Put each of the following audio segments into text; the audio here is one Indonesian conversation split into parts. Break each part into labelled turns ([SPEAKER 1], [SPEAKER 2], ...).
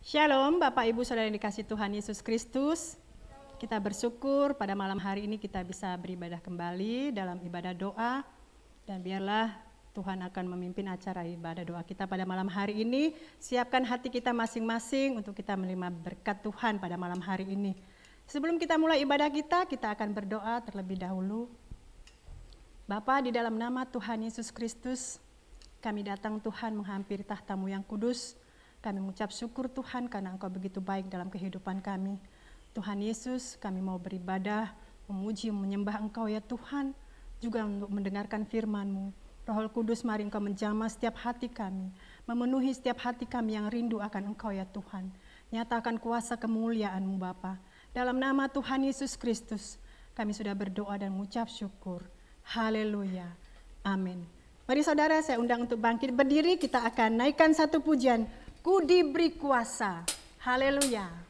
[SPEAKER 1] Shalom Bapak Ibu Saudara yang dikasihi Tuhan Yesus Kristus. Kita bersyukur pada malam hari ini kita bisa beribadah kembali dalam ibadah doa. Dan biarlah Tuhan akan memimpin acara ibadah doa kita pada malam hari ini. Siapkan hati kita masing-masing untuk kita menerima berkat Tuhan pada malam hari ini. Sebelum kita mulai ibadah kita akan berdoa terlebih dahulu. Bapa, di dalam nama Tuhan Yesus Kristus, kami datang Tuhan menghampiri tahta-Mu yang kudus. Kami mengucap syukur Tuhan karena Engkau begitu baik dalam kehidupan kami. Tuhan Yesus, kami mau beribadah, memuji, menyembah Engkau ya Tuhan, juga untuk mendengarkan firman-Mu. Roh Kudus, mari Engkau menjamah setiap hati kami, memenuhi setiap hati kami yang rindu akan Engkau ya Tuhan. Nyatakan kuasa kemuliaan-Mu Bapa. Dalam nama Tuhan Yesus Kristus, kami sudah berdoa dan mengucap syukur. Haleluya. Amin. Mari saudara, saya undang untuk bangkit berdiri, kita akan naikkan satu pujian. Ku diberi kuasa. Haleluya.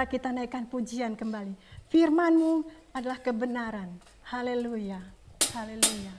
[SPEAKER 1] Kita naikkan pujian kembali. Firman-Mu adalah kebenaran. Haleluya. Haleluya.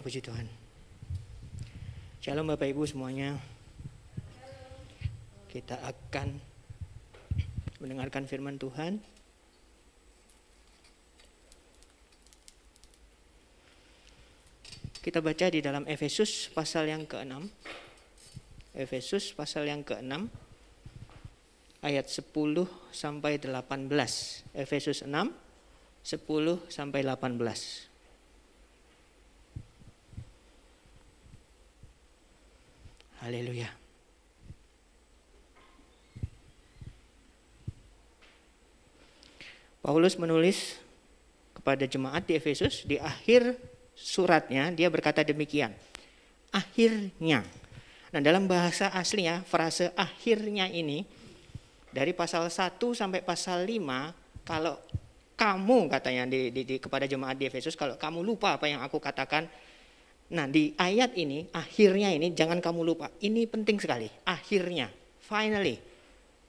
[SPEAKER 2] puji Tuhan. Shalom Bapak Ibu semuanya. Kita akan mendengarkan firman Tuhan. Kita baca di dalam Efesus pasal yang ke-6. Efesus pasal yang ke-6 ayat 10 sampai 18. Efesus 6 10 sampai 18. Haleluya. Paulus menulis kepada jemaat di Efesus, di akhir suratnya dia berkata demikian. Akhirnya. Nah, dalam bahasa aslinya frase akhirnya ini dari pasal 1 sampai pasal 5, kalau kamu katanya kepada jemaat di Efesus, kalau kamu lupa apa yang aku katakan, nah di ayat ini, akhirnya ini jangan kamu lupa. Ini penting sekali. Akhirnya, finally.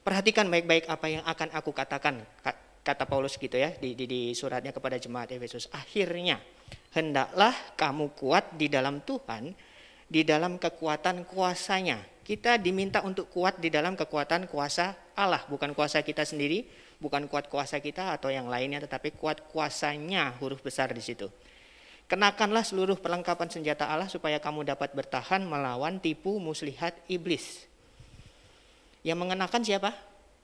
[SPEAKER 2] Perhatikan baik-baik apa yang akan aku katakan. Kata Paulus gitu ya di suratnya kepada jemaat Efesus. Akhirnya, hendaklah kamu kuat di dalam Tuhan, di dalam kekuatan kuasanya. Kita diminta untuk kuat di dalam kekuatan kuasa Allah. Bukan kuasa kita sendiri, bukan kuat kuasa kita atau yang lainnya, tetapi kuat kuasanya, huruf besar di situ. Kenakanlah seluruh perlengkapan senjata Allah supaya kamu dapat bertahan melawan tipu muslihat iblis. Yang mengenakan siapa?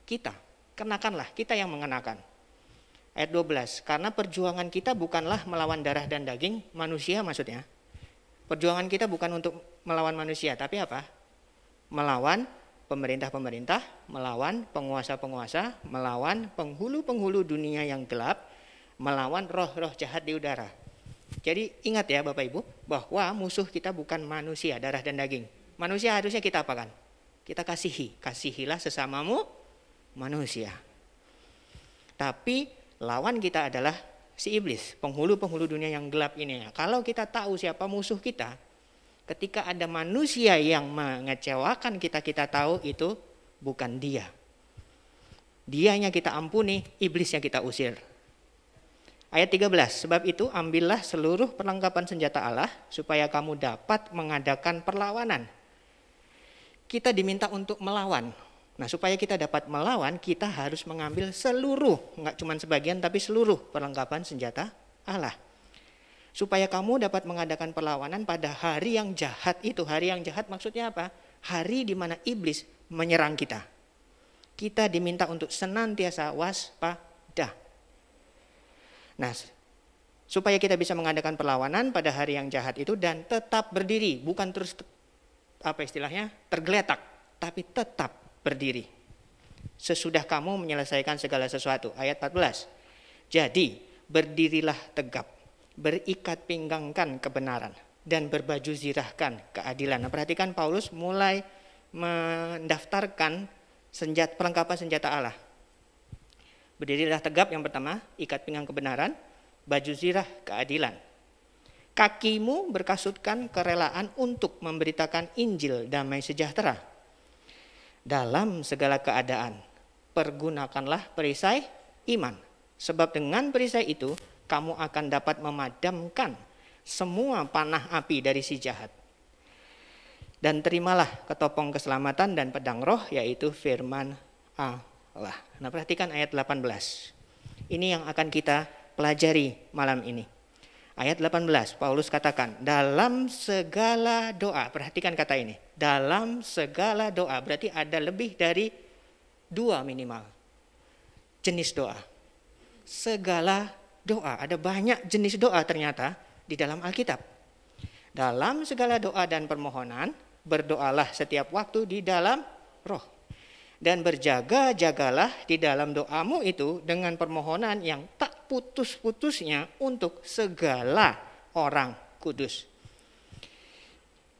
[SPEAKER 2] Kita. Kenakanlah, kita yang mengenakan. Ayat 12, karena perjuangan kita bukanlah melawan darah dan daging, manusia maksudnya. Perjuangan kita bukan untuk melawan manusia, tapi apa? Melawan pemerintah-pemerintah, melawan penguasa-penguasa, melawan penghulu-penghulu dunia yang gelap, melawan roh-roh jahat di udara. Jadi ingat ya Bapak Ibu, bahwa musuh kita bukan manusia, darah dan daging. Manusia harusnya kita apakan? Kita kasihi. Kasihilah sesamamu manusia. Tapi lawan kita adalah si iblis, penghulu-penghulu dunia yang gelap ini. Kalau kita tahu siapa musuh kita, ketika ada manusia yang mengecewakan kita, kita tahu itu bukan dia. Dianya kita ampuni, iblisnya kita usir. Ayat 13, sebab itu ambillah seluruh perlengkapan senjata Allah supaya kamu dapat mengadakan perlawanan. Kita diminta untuk melawan. Nah, supaya kita dapat melawan, kita harus mengambil seluruh, enggak cuma sebagian tapi seluruh perlengkapan senjata Allah. Supaya kamu dapat mengadakan perlawanan pada hari yang jahat itu. Hari yang jahat maksudnya apa? Hari di mana iblis menyerang kita. Kita diminta untuk senantiasa waspada. Nah, supaya kita bisa mengadakan perlawanan pada hari yang jahat itu dan tetap berdiri, bukan terus tergeletak, tapi tetap berdiri. Sesudah kamu menyelesaikan segala sesuatu. Ayat 14. Jadi, berdirilah tegap, berikat pinggangkan kebenaran dan berbaju zirahkan keadilan. Nah, perhatikan Paulus mulai mendaftarkan perlengkapan senjata Allah. Berdirilah tegap yang pertama, ikat pinggang kebenaran, baju zirah keadilan. Kakimu berkasutkan kerelaan untuk memberitakan Injil damai sejahtera. Dalam segala keadaan, pergunakanlah perisai iman. Sebab dengan perisai itu, kamu akan dapat memadamkan semua panah api dari si jahat. Dan terimalah ketopong keselamatan dan pedang roh, yaitu firman Allah. Nah, perhatikan ayat 18. Ini yang akan kita pelajari malam ini. Ayat 18, Paulus katakan, dalam segala doa, perhatikan kata ini, dalam segala doa, berarti ada lebih dari 2 minimal jenis doa. Segala doa, ada banyak jenis doa ternyata di dalam Alkitab. Dalam segala doa dan permohonan, berdoalah setiap waktu di dalam roh. Dan berjaga-jagalah di dalam doamu itu dengan permohonan yang tak putus-putusnya untuk segala orang kudus.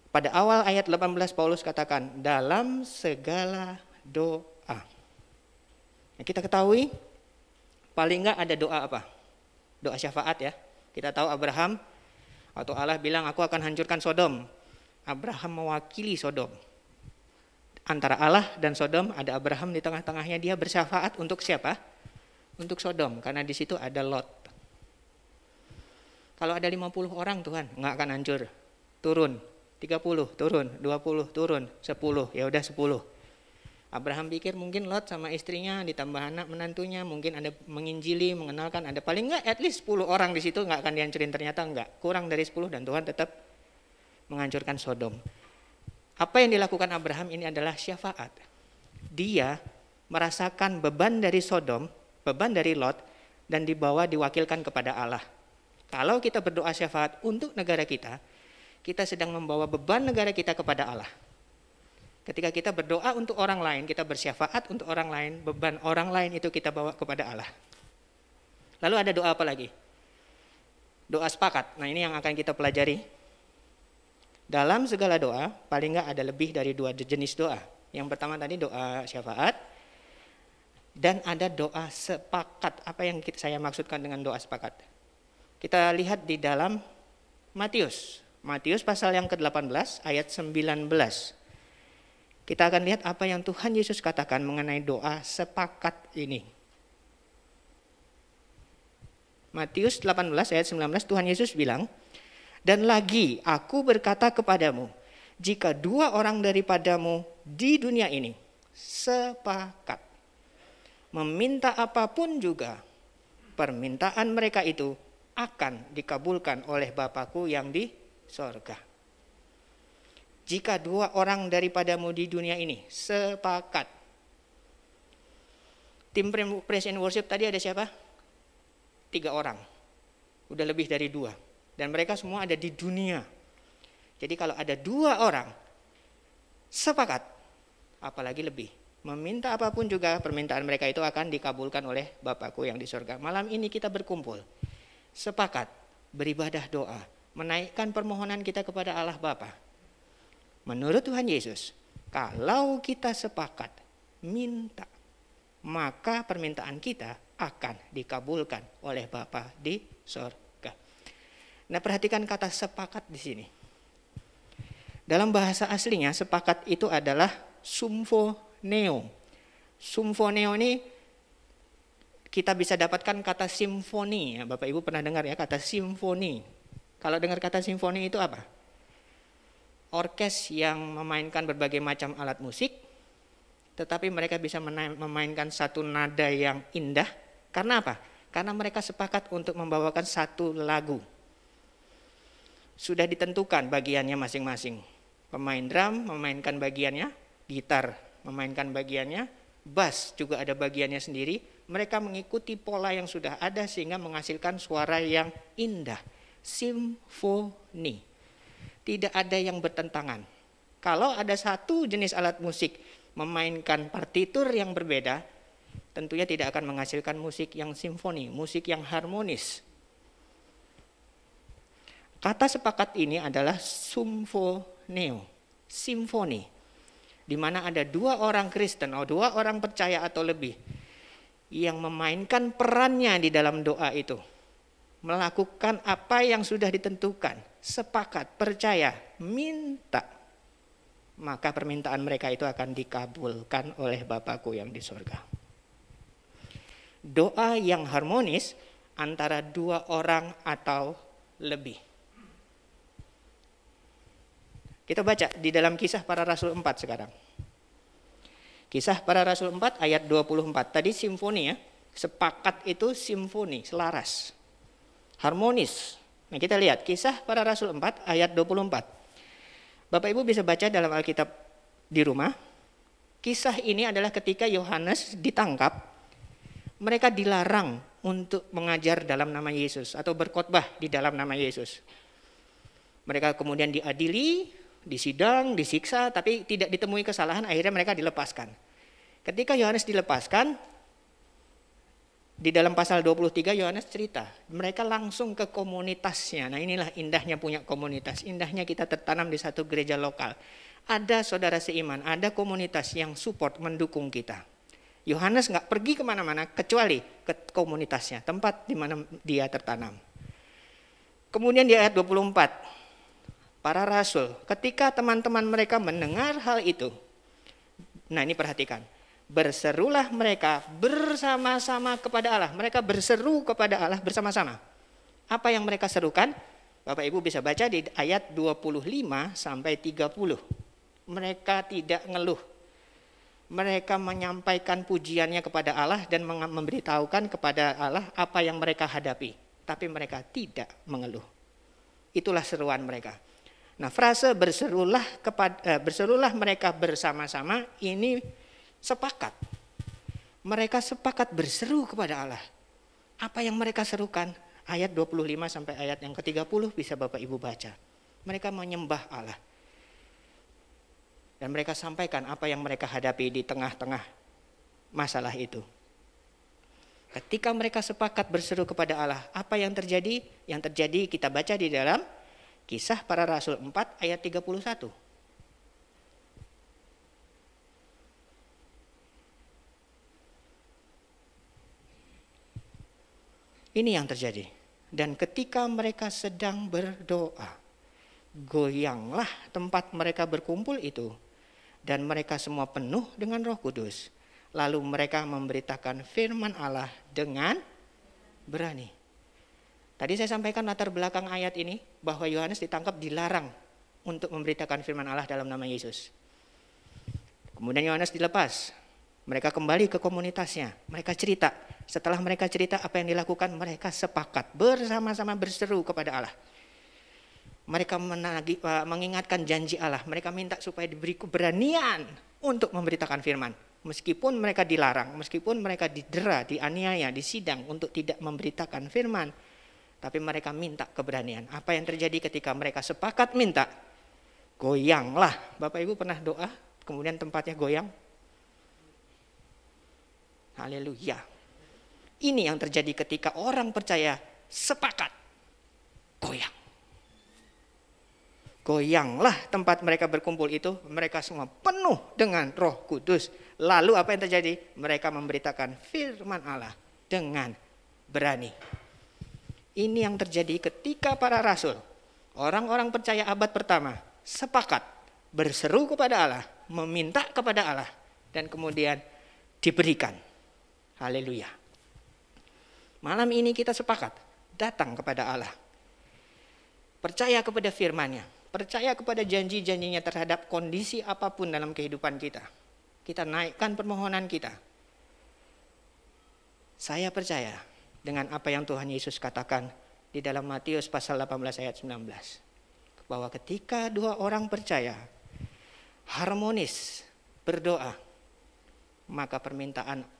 [SPEAKER 2] Pada awal ayat 18 Paulus katakan dalam segala doa. Nah, kita ketahui paling enggak ada doa apa? Doa syafaat ya. Kita tahu Abraham waktu Allah bilang aku akan hancurkan Sodom. Abraham mewakili Sodom. Antara Allah dan Sodom ada Abraham di tengah-tengahnya, dia bersyafaat untuk siapa? Untuk Sodom, karena di situ ada Lot. Kalau ada 50 orang Tuhan, enggak akan hancur. turun, 30 turun, 20 turun, 10, ya udah 10. Abraham pikir mungkin Lot sama istrinya ditambah anak menantunya, mungkin ada menginjili, mengenalkan, ada paling enggak at least 10 orang di situ enggak akan dihancurin, ternyata enggak, kurang dari 10 dan Tuhan tetap menghancurkan Sodom. Apa yang dilakukan Abraham ini adalah syafaat. Dia merasakan beban dari Sodom, beban dari Lot, dan dibawa diwakilkan kepada Allah. Kalau kita berdoa syafaat untuk negara kita sedang membawa beban negara kita kepada Allah. Ketika kita berdoa untuk orang lain, kita bersyafaat untuk orang lain, beban orang lain itu kita bawa kepada Allah. Lalu ada doa apa lagi? Doa sepakat. Nah, ini yang akan kita pelajari. Dalam segala doa, paling enggak ada lebih dari 2 jenis doa. Yang pertama tadi doa syafaat, dan ada doa sepakat. Apa yang saya maksudkan dengan doa sepakat? Kita lihat di dalam Matius pasal yang ke-18 ayat 19. Kita akan lihat apa yang Tuhan Yesus katakan mengenai doa sepakat ini. Matius 18 ayat 19, Tuhan Yesus bilang, "Dan lagi aku berkata kepadamu, jika 2 orang daripadamu di dunia ini sepakat meminta apapun juga, permintaan mereka itu akan dikabulkan oleh Bapa-Ku yang di sorga." Jika 2 orang daripadamu di dunia ini sepakat. Tim Praise and Worship tadi ada siapa? 3 orang. Udah lebih dari 2. Dan mereka semua ada di dunia. Jadi kalau ada 2 orang sepakat, apalagi lebih. Meminta apapun juga, permintaan mereka itu akan dikabulkan oleh Bapa-Ku yang di sorga. Malam ini kita berkumpul, sepakat, beribadah doa, menaikkan permohonan kita kepada Allah Bapa. Menurut Tuhan Yesus, kalau kita sepakat minta, maka permintaan kita akan dikabulkan oleh Bapa di sorga. Nah, perhatikan kata sepakat di sini. Dalam bahasa aslinya, sepakat itu adalah sumfoneo. Sumfoneo ini kita bisa dapatkan kata simfoni. Ya, Bapak Ibu pernah dengar ya kata simfoni. Kalau dengar kata simfoni itu apa? Orkes yang memainkan berbagai macam alat musik, tetapi mereka bisa memainkan satu nada yang indah. Karena apa? Karena mereka sepakat untuk membawakan satu lagu. Sudah ditentukan bagiannya masing-masing. Pemain drum memainkan bagiannya, gitar memainkan bagiannya, bass juga ada bagiannya sendiri. Mereka mengikuti pola yang sudah ada sehingga menghasilkan suara yang indah. Simfoni. Tidak ada yang bertentangan. Kalau ada satu jenis alat musik memainkan partitur yang berbeda, tentunya tidak akan menghasilkan musik yang simfoni, musik yang harmonis. Kata sepakat ini adalah sumfoneo, simfoni, di mana ada 2 orang Kristen atau 2 orang percaya atau lebih yang memainkan perannya di dalam doa itu, melakukan apa yang sudah ditentukan. Sepakat, percaya, minta, maka permintaan mereka itu akan dikabulkan oleh Bapa-Ku yang di sorga. Doa yang harmonis antara 2 orang atau lebih. Kita baca di dalam Kisah Para Rasul 4 sekarang. Kisah Para Rasul 4 ayat 24. Tadi simfoni ya, sepakat itu simfoni, selaras, harmonis. Nah, kita lihat Kisah Para Rasul 4 ayat 24. Bapak Ibu bisa baca dalam Alkitab di rumah. Kisah ini adalah ketika Yohanes ditangkap. Mereka dilarang untuk mengajar dalam nama Yesus atau berkhotbah di dalam nama Yesus. Mereka kemudian diadili, disidang, disiksa, tapi tidak ditemui kesalahan, akhirnya mereka dilepaskan. Ketika Yohanes dilepaskan, di dalam pasal 23 Yohanes cerita, mereka langsung ke komunitasnya. Nah, inilah indahnya punya komunitas, indahnya kita tertanam di satu gereja lokal. Ada saudara seiman, ada komunitas yang support, mendukung kita. Yohanes nggak pergi kemana-mana kecuali ke komunitasnya, tempat di mana dia tertanam. Kemudian di ayat 24, para rasul, ketika teman-teman mereka mendengar hal itu, nah ini perhatikan, berserulah mereka bersama-sama kepada Allah. Mereka berseru kepada Allah bersama-sama. Apa yang mereka serukan? Bapak Ibu bisa baca di ayat 25 sampai 30. Mereka tidak ngeluh. Mereka menyampaikan pujiannya kepada Allah dan memberitahukan kepada Allah apa yang mereka hadapi. Tapi mereka tidak mengeluh. Itulah seruan mereka. Nah, frase berserulah mereka bersama-sama ini sepakat. Mereka sepakat berseru kepada Allah. Apa yang mereka serukan? Ayat 25 sampai ayat yang ke-30 bisa Bapak Ibu baca. Mereka menyembah Allah. Dan mereka sampaikan apa yang mereka hadapi di tengah-tengah masalah itu. Ketika mereka sepakat berseru kepada Allah, apa yang terjadi? Yang terjadi kita baca di dalam Kisah Para Rasul 4 ayat 31. Ini yang terjadi. Dan ketika mereka sedang berdoa, goyanglah tempat mereka berkumpul itu, dan mereka semua penuh dengan Roh Kudus. Lalu mereka memberitakan firman Allah dengan berani. Tadi saya sampaikan latar belakang ayat ini, bahwa Yohanes ditangkap, dilarang untuk memberitakan firman Allah dalam nama Yesus. Kemudian Yohanes dilepas. Mereka kembali ke komunitasnya. Mereka cerita. Setelah mereka cerita apa yang dilakukan, mereka sepakat bersama-sama berseru kepada Allah. Mereka mengingatkan janji Allah. Mereka minta supaya diberi keberanian untuk memberitakan firman. Meskipun mereka dilarang, meskipun mereka didera, dianiaya, disidang untuk tidak memberitakan firman. Tapi mereka minta keberanian. Apa yang terjadi ketika mereka sepakat minta? Goyanglah. Bapak Ibu pernah doa, kemudian tempatnya goyang? Haleluya. Ini yang terjadi ketika orang percaya sepakat goyang. Goyanglah tempat mereka berkumpul itu. Mereka semua penuh dengan Roh Kudus. Lalu apa yang terjadi? Mereka memberitakan firman Allah dengan berani. Ini yang terjadi ketika para rasul, orang-orang percaya abad pertama, sepakat berseru kepada Allah, meminta kepada Allah, dan kemudian diberikan. Haleluya. Malam ini kita sepakat datang kepada Allah. Percaya kepada firman-Nya, percaya kepada janji-janjinya terhadap kondisi apapun dalam kehidupan kita. Kita naikkan permohonan kita. Saya percaya dengan apa yang Tuhan Yesus katakan di dalam Matius pasal 18 ayat 19. Bahwa ketika dua orang percaya, harmonis berdoa, maka permintaan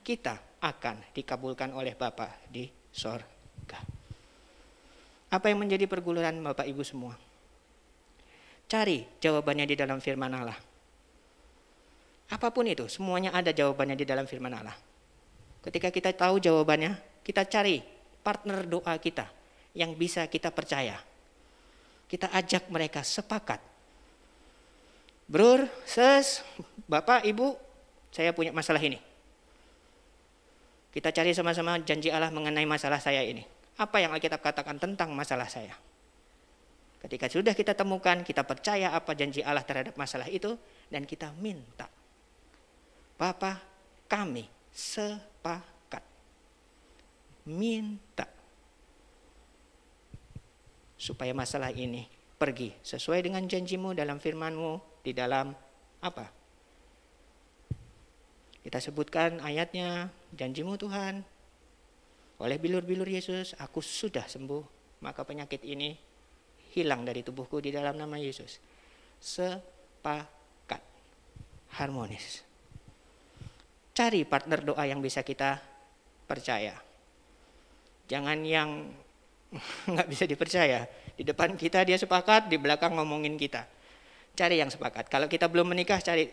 [SPEAKER 2] kita akan dikabulkan oleh Bapa di sorga. Apa yang menjadi pergumulan Bapak Ibu semua? Cari jawabannya di dalam firman Allah. Apapun itu, semuanya ada jawabannya di dalam firman Allah. Ketika kita tahu jawabannya, kita cari partner doa kita yang bisa kita percaya. Kita ajak mereka sepakat. Bror, sis, Bapak, Ibu, saya punya masalah ini. Kita cari sama-sama janji Allah mengenai masalah saya ini. Apa yang Alkitab katakan tentang masalah saya? Ketika sudah kita temukan, kita percaya apa janji Allah terhadap masalah itu, dan kita minta. Bapa, kami sepakat. Minta. Supaya masalah ini pergi sesuai dengan janjimu dalam firman-Mu, di dalam apa? Kita sebutkan ayatnya, janjimu Tuhan, oleh bilur-bilur Yesus, aku sudah sembuh, maka penyakit ini hilang dari tubuhku di dalam nama Yesus. Sepakat, harmonis. Cari partner doa yang bisa kita percaya. Jangan yang nggak bisa dipercaya. Di depan kita dia sepakat, di belakang ngomongin kita. Cari yang sepakat. Kalau kita belum menikah, cari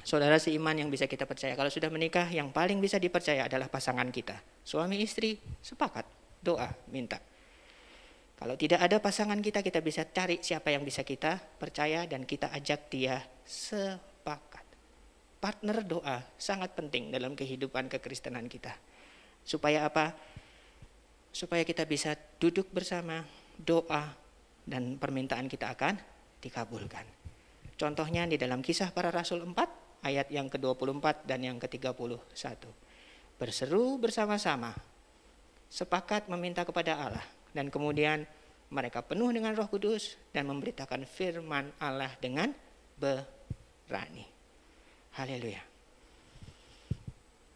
[SPEAKER 2] saudara seiman yang bisa kita percaya. Kalau sudah menikah, yang paling bisa dipercaya adalah pasangan kita. Suami istri sepakat, doa, minta. Kalau tidak ada pasangan kita, kita bisa cari siapa yang bisa kita percaya dan kita ajak dia sepakat. Partner doa sangat penting dalam kehidupan kekristenan kita. Supaya apa? Supaya kita bisa duduk bersama, doa, dan permintaan kita akan dikabulkan. Contohnya di dalam Kisah Para Rasul 4, ayat yang ke-24 dan yang ke-31. Berseru bersama-sama, sepakat meminta kepada Allah. Dan kemudian mereka penuh dengan Roh Kudus dan memberitakan firman Allah dengan berani. Haleluya.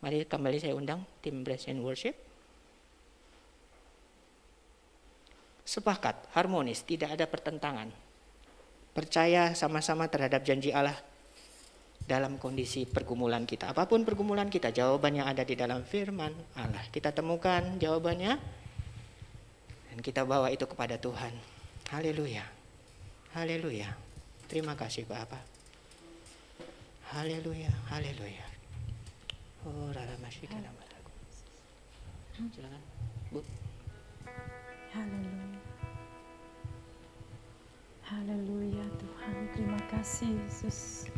[SPEAKER 2] Mari kembali saya undang tim Praise and Worship. Sepakat, harmonis, tidak ada pertentangan. Percaya sama-sama terhadap janji Allah dalam kondisi pergumulan kita. Apapun pergumulan kita, jawabannya ada di dalam firman Allah. Kita temukan jawabannya dan kita bawa itu kepada Tuhan. Haleluya. Haleluya. Terima kasih Bapak. Haleluya. Haleluya. Oh, rara masih kena mataku. Silakan, Bu.
[SPEAKER 1] Haleluya. Haleluya Tuhan, terima kasih Yesus.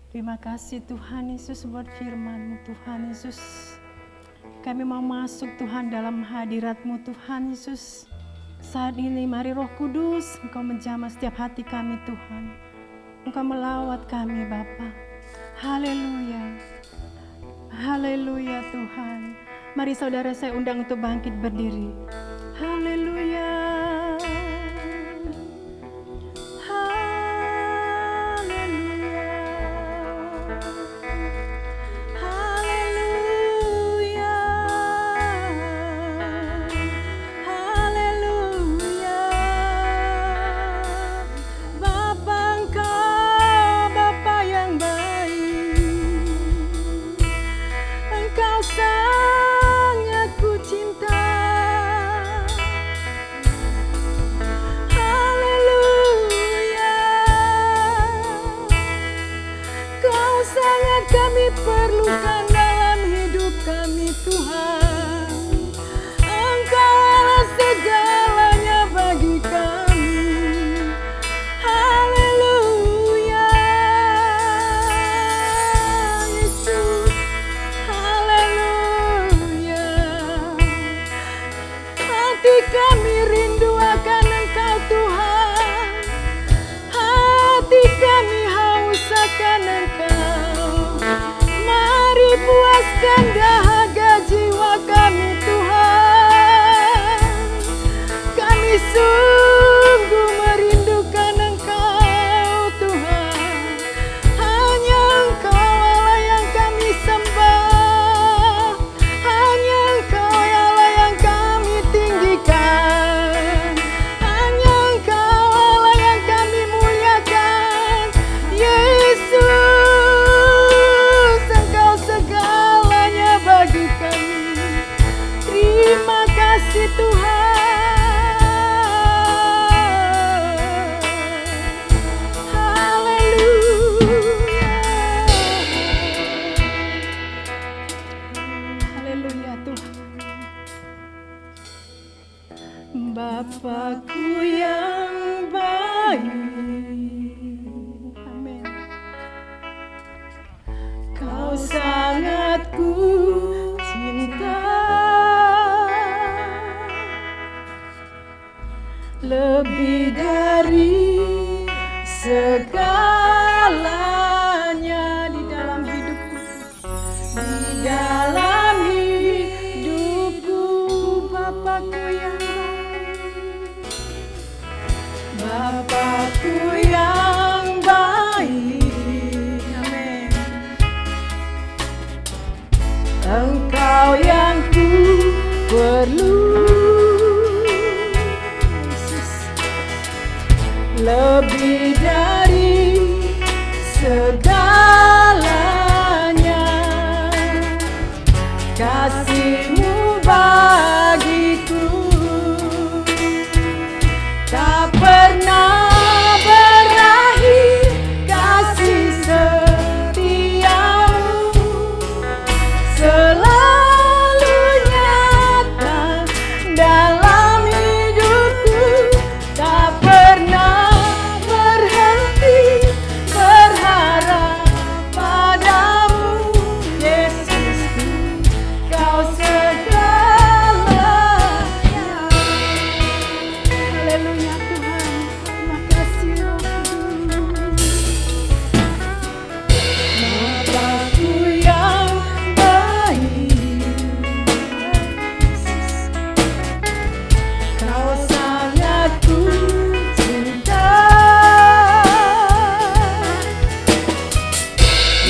[SPEAKER 1] Terima kasih Tuhan Yesus buat firman-Mu Tuhan Yesus. Kami mau masuk Tuhan dalam hadirat-Mu Tuhan Yesus. Saat ini mari Roh Kudus, Engkau menjamah setiap hati kami Tuhan. Engkau melawat kami Bapa. Haleluya. Haleluya Tuhan. Mari saudara saya undang untuk bangkit berdiri. Haleluya. Puaskan dahaga jiwa kami Tuhan. Kami sungguh merindukan Engkau Tuhan. Hanya Engkau Allah yang kami sembah. Hanya Engkau Allah yang kami tinggikan. Hanya Engkau Allah yang kami muliakan. Yesus, bagi kami. Terima kasih Tuhan. Haleluya. Haleluya Tuhan. Bapakku yang baik, amin. Kau sangat ku lebih dari segalanya di dalam hidupku, di dalam hidupku. Bapakku yang baik, Bapakku yang baik, amin. Engkau yang ku perlu, lebih dari segalanya. Kasih-Mu bagiku tak pernah berakhir. Kasih setia-Mu selalu nyata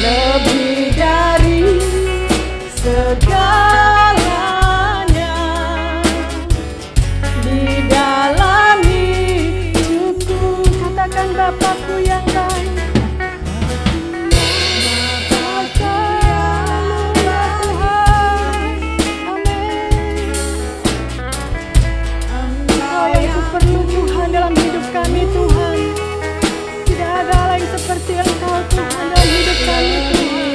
[SPEAKER 1] lebih dari segalanya di dalam hidupku. Katakan Bapakku yang baik, dalam hidup kami Tuhan. Tidak ada lain seperti Engkau Tuhan dalam hidup kami Tuhan.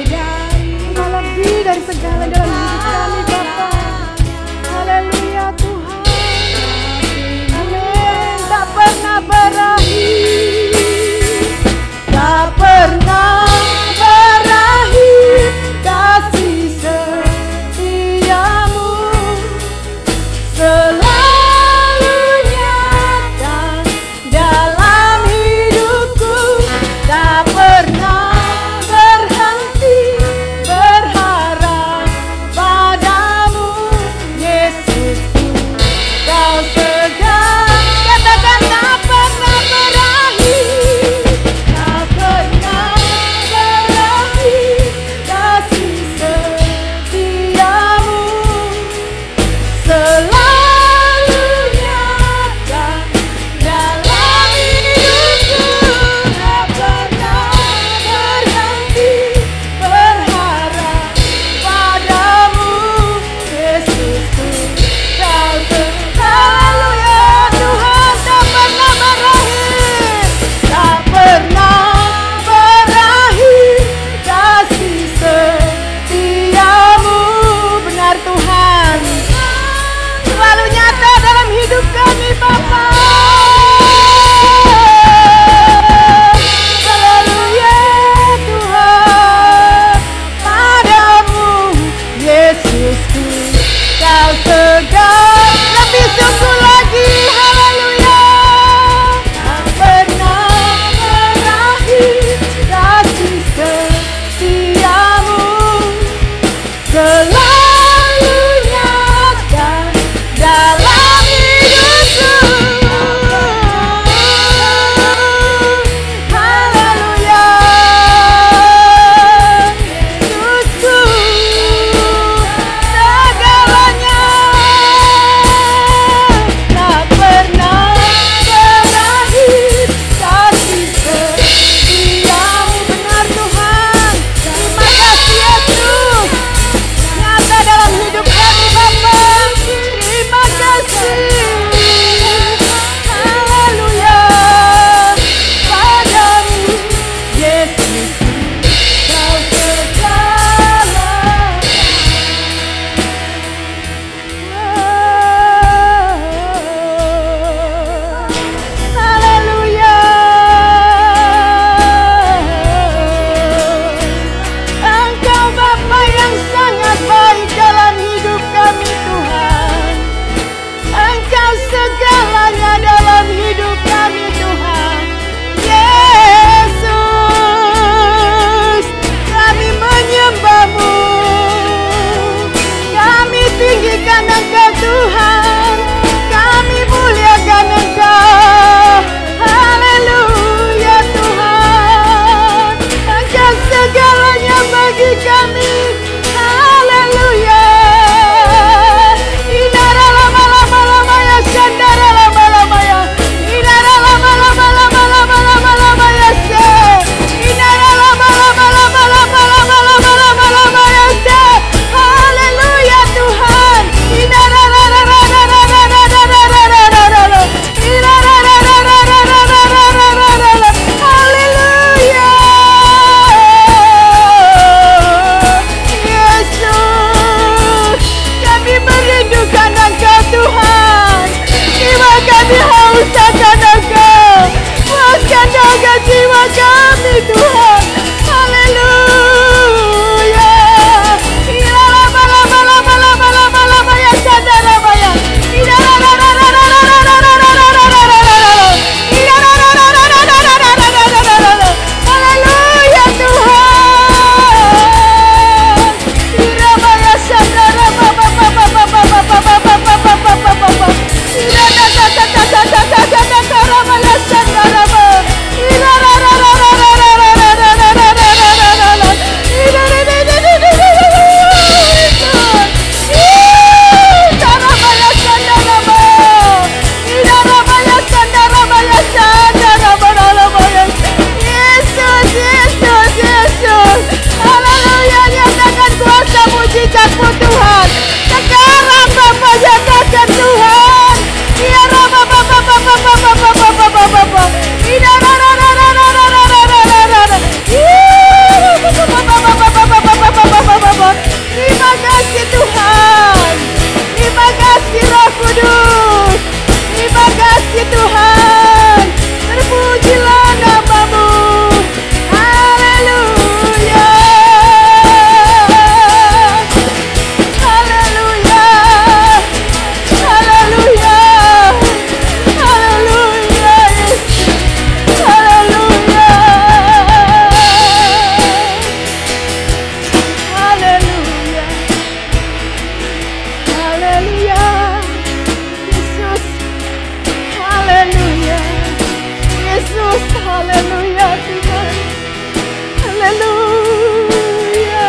[SPEAKER 1] Haleluya.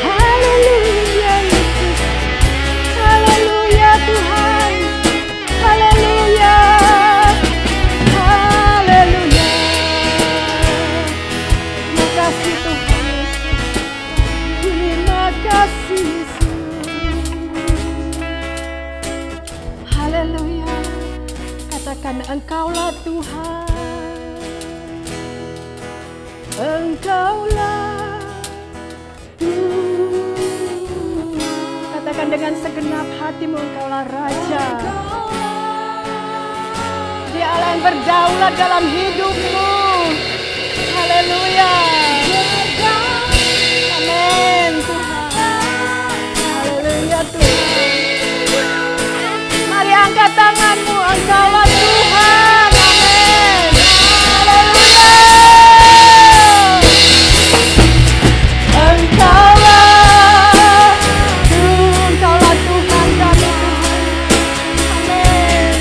[SPEAKER 1] Haleluya Yesus. Haleluya Tuhan. Haleluya. Haleluya. Terima kasih Tuhan Yesus. Terima kasih Yesus. Haleluya. Katakan Engkaulah Tuhan. Engkaulah Tuhan. Katakan dengan segenap hatimu, Engkaulah Raja. Dia Allah yang berdaulat dalam hidupmu. Haleluya. Amin Tuhan. Haleluya Tuhan. Mari angkat tanganmu, Engkaulah Tuhan. Amin. Haleluya. Engkaulah Tuhan kami Tuhan. Amin.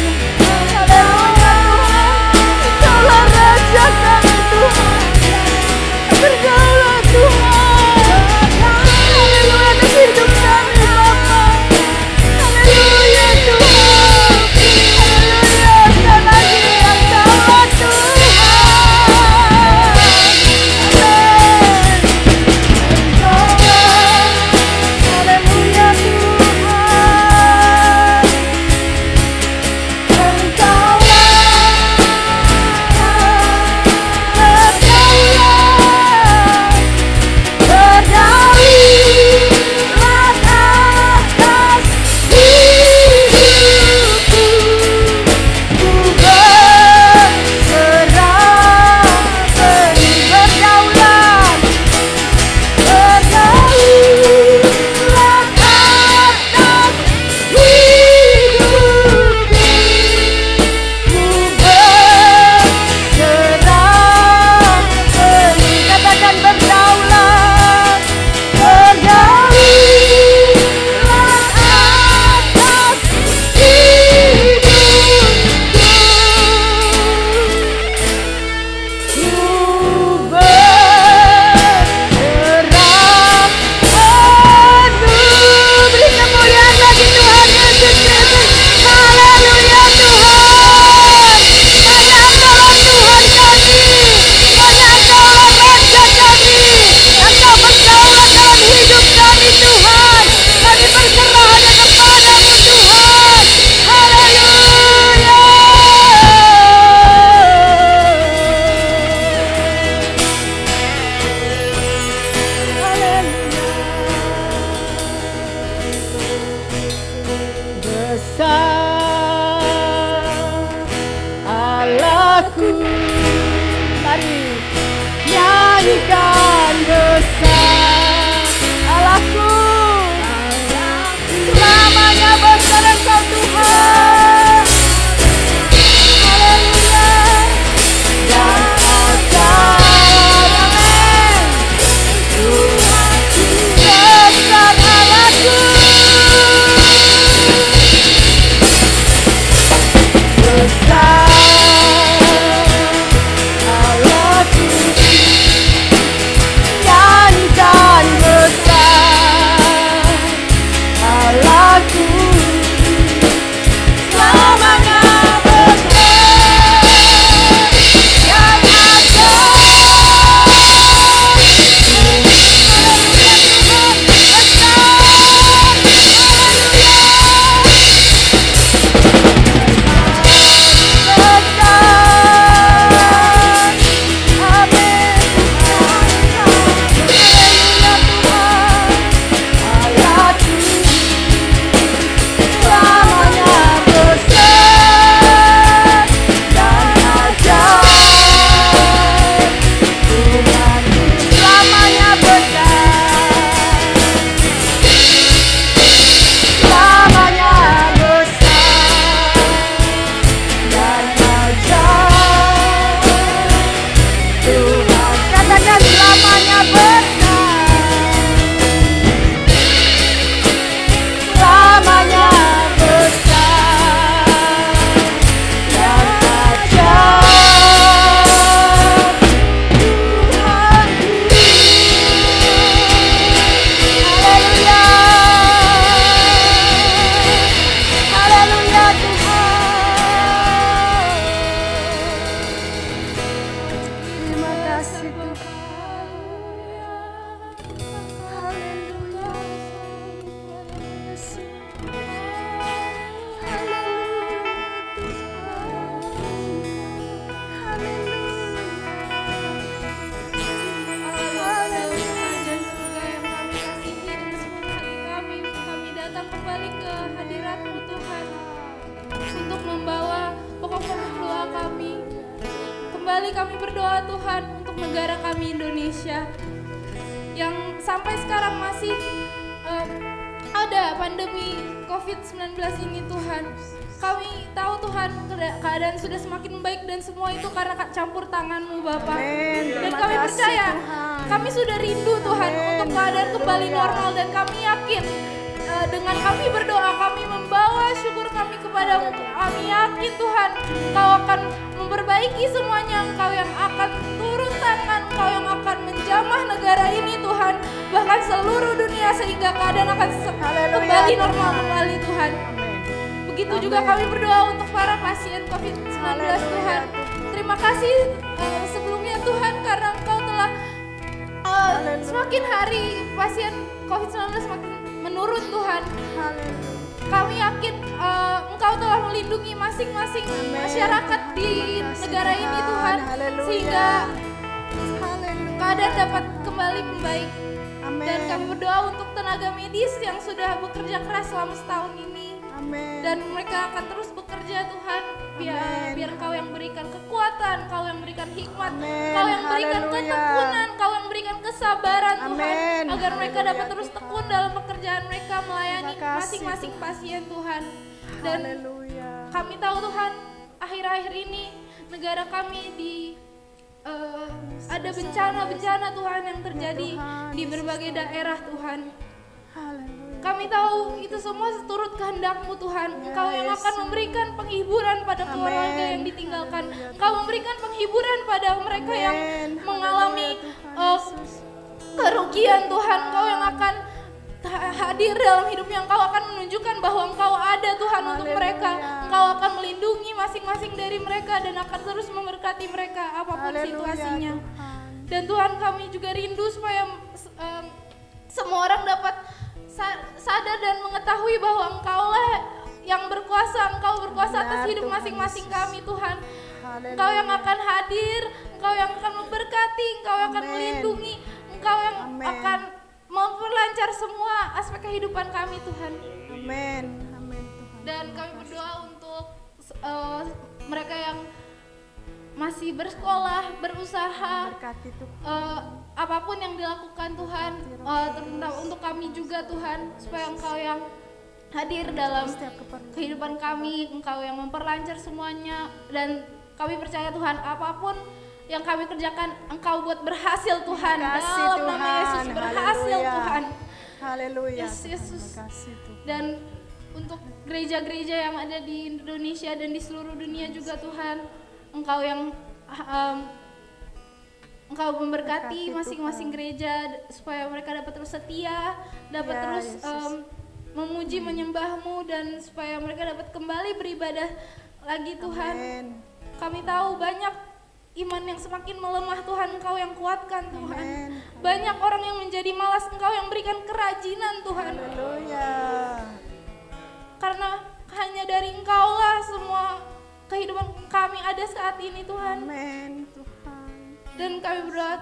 [SPEAKER 1] Haleluya Tuhan. Engkaulah Raja kami Tuhan.
[SPEAKER 3] negara kami Indonesia yang sampai sekarang masih ada pandemi COVID-19 ini Tuhan. Kami tahu Tuhan keadaan sudah semakin membaik dan semua itu karena campur tangan-Mu Bapa. Dan kami percaya, kami sudah rindu Tuhan untuk keadaan kembali normal dan kami yakin dengan kami berdoa, kami membawa syukur kami kepadamu. Kami yakin Tuhan, Engkau akan memperbaiki semuanya. Engkau yang akan turun tangan, Engkau yang akan menjamah negara ini Tuhan. Bahkan seluruh dunia sehingga keadaan akan kembali normal kembali Tuhan. Begitu juga kami berdoa untuk para pasien COVID-19 Tuhan. Terima kasih sebelumnya Tuhan karena Engkau telah semakin hari pasien COVID-19 semakin menurun Tuhan. Kami yakin Engkau telah melindungi masing-masing masyarakat di negara ini Tuhan. Sehingga keadaan dapat kembali membaik. Dan kami berdoa untuk tenaga medis yang sudah bekerja keras selama setahun ini. Dan mereka akan terus bekerja Tuhan. Biar Engkau yang berikan kekuatan, Engkau yang berikan hikmat, Engkau yang berikan ketekunan, Engkau yang berikan kesabaran Tuhan. Agar mereka dapat terus tekun dalam pekerjaan mereka melayani masing-masing pasien Tuhan. Dan kami tahu Tuhan, akhir-akhir ini negara kami ada bencana-bencana Tuhan yang terjadi di berbagai daerah Tuhan. Kami tahu itu semua turut kehendak-Mu Tuhan. Engkau yang akan memberikan penghiburan pada keluarga yang ditinggalkan. Engkau memberikan penghiburan pada mereka yang mengalami kerugian Tuhan. Engkau yang akan hadir dalam hidupnya. Engkau akan menunjukkan bahwa Engkau ada Tuhan untuk mereka. Engkau akan melindungi masing-masing dari mereka dan akan terus memberkati mereka apapun situasinya. Dan Tuhan, kami juga rindu supaya semua orang dapat sadar dan mengetahui bahwa Engkaulah yang berkuasa. Engkau berkuasa atas hidup masing-masing kami Tuhan. Engkau yang akan hadir, Engkau yang akan memberkati, Engkau yang akan melindungi, Engkau yang akan memperlancar semua aspek kehidupan kami Tuhan.
[SPEAKER 4] Amin.
[SPEAKER 3] Dan kami berdoa untuk mereka yang masih bersekolah, berusaha, apapun yang dilakukan Tuhan, terutama untuk kami juga Tuhan, supaya Engkau yang hadir dalam kehidupan kami, Engkau yang memperlancar semuanya, dan kami percaya Tuhan, apapun yang kami kerjakan Engkau buat berhasil Tuhan, dalam nama Yesus berhasil Tuhan.
[SPEAKER 4] Haleluya.
[SPEAKER 3] Yesus. Dan untuk gereja-gereja yang ada di Indonesia dan di seluruh dunia juga Tuhan, Engkau yang Engkau memberkati masing-masing gereja supaya mereka dapat terus setia, dapat terus memuji menyembah-Mu, dan supaya mereka dapat kembali beribadah lagi Tuhan. Kami tahu banyak iman yang semakin melemah Tuhan, Engkau yang kuatkan Tuhan. Banyak orang yang menjadi malas, Engkau yang berikan kerajinan Tuhan.
[SPEAKER 4] Haleluya.
[SPEAKER 3] Karena hanya dari Engkaulah semua kehidupan kami ada saat ini Tuhan.
[SPEAKER 4] Amin Tuhan.
[SPEAKER 3] Dan kami berdoa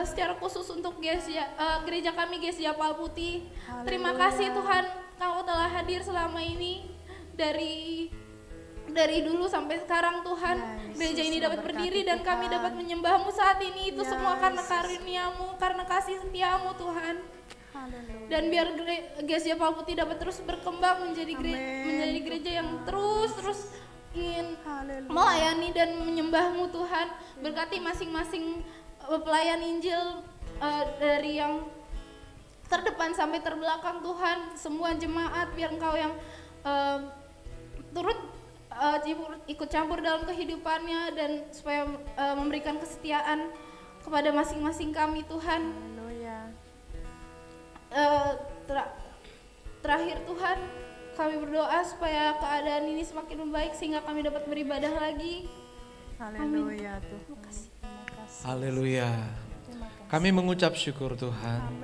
[SPEAKER 3] secara khusus untuk gereja kami Gereja Pal Putih. Terima kasih Tuhan, Kau telah hadir selama ini dari dulu sampai sekarang Tuhan. Gereja ini dapat berdiri dan kami dapat menyembah-Mu saat ini. Itu semua karena karunia-Mu, karena kasih setia-Mu Tuhan. Dan biar Gereja Pal Putih dapat terus berkembang menjadi gereja yang terus ingin melayani dan menyembah-Mu Tuhan. Berkati masing-masing pelayan Injil dari yang terdepan sampai terbelakang Tuhan. Semua jemaat biar Engkau yang turut ikut campur dalam kehidupannya, dan supaya memberikan kesetiaan kepada masing-masing kami Tuhan. Terakhir Tuhan, kami berdoa supaya keadaan ini semakin membaik sehingga kami dapat beribadah lagi.
[SPEAKER 4] Haleluya Tuhan.
[SPEAKER 3] Terima kasih.
[SPEAKER 5] Haleluya. Kami mengucap syukur Tuhan.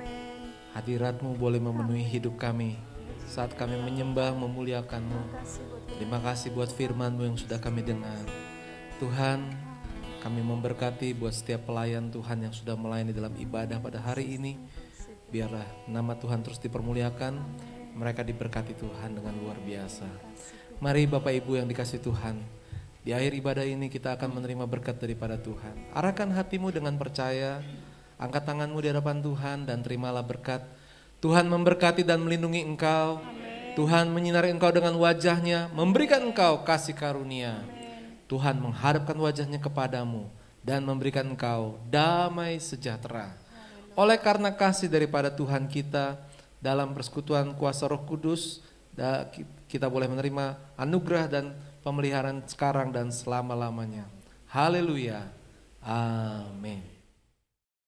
[SPEAKER 5] Hadirat-Mu boleh memenuhi hidup kami saat kami menyembah, memuliakan-Mu. Terima kasih buat firman-Mu yang sudah kami dengar. Tuhan, kami memberkati buat setiap pelayan Tuhan yang sudah melayani dalam ibadah pada hari ini. Biarlah nama Tuhan terus dipermuliakan. Mereka diberkati Tuhan dengan luar biasa. Mari Bapak Ibu yang dikasih Tuhan, Di akhir ibadah ini kita akan menerima berkat daripada Tuhan. Arahkan hatimu dengan percaya, angkat tanganmu di hadapan Tuhan dan terimalah berkat. Tuhan memberkati dan melindungi engkau. Tuhan menyinari engkau dengan wajahnya, memberikan engkau kasih karunia. Tuhan menghadapkan wajahnya kepadamu dan memberikan engkau damai sejahtera. Oleh karena kasih daripada Tuhan kita, dalam persekutuan kuasa Roh Kudus, kita boleh menerima anugerah dan pemeliharaan sekarang dan selama-lamanya. Haleluya. Amin.